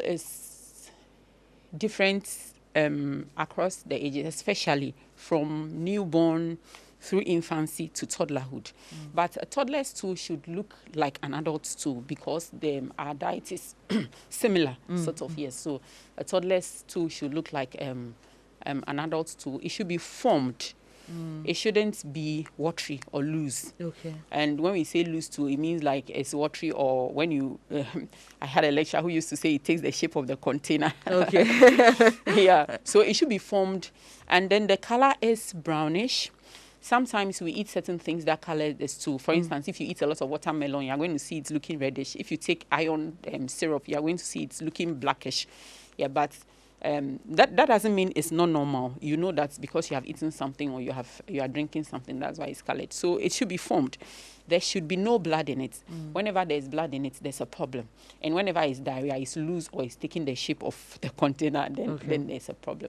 is different across the ages, especially from newborn through infancy to toddlerhood. But a toddler stool should look like an adult stool because our diet is similar, sort of, yes. So a toddler stool should look like an adult stool. It should be formed. It shouldn't be watery or loose. Okay. And when we say loose stool, it means like it's watery, or when you, I had a lecturer who used to say it takes the shape of the container. Okay. Yeah. So it should be formed. And then the color is brownish. Sometimes we eat certain things that color the stool. For instance, if you eat a lot of watermelon, you're going to see it looking reddish. If you take iron syrup, you're going to see it's looking blackish. Yeah, but that doesn't mean it's not normal. You know that because you have eaten something or you are drinking something, that's why it's colored. So it should be formed. There should be no blood in it. Whenever there's blood in it, there's a problem. And whenever it's diarrhea, it's loose or it's taking the shape of the container, then there's a problem.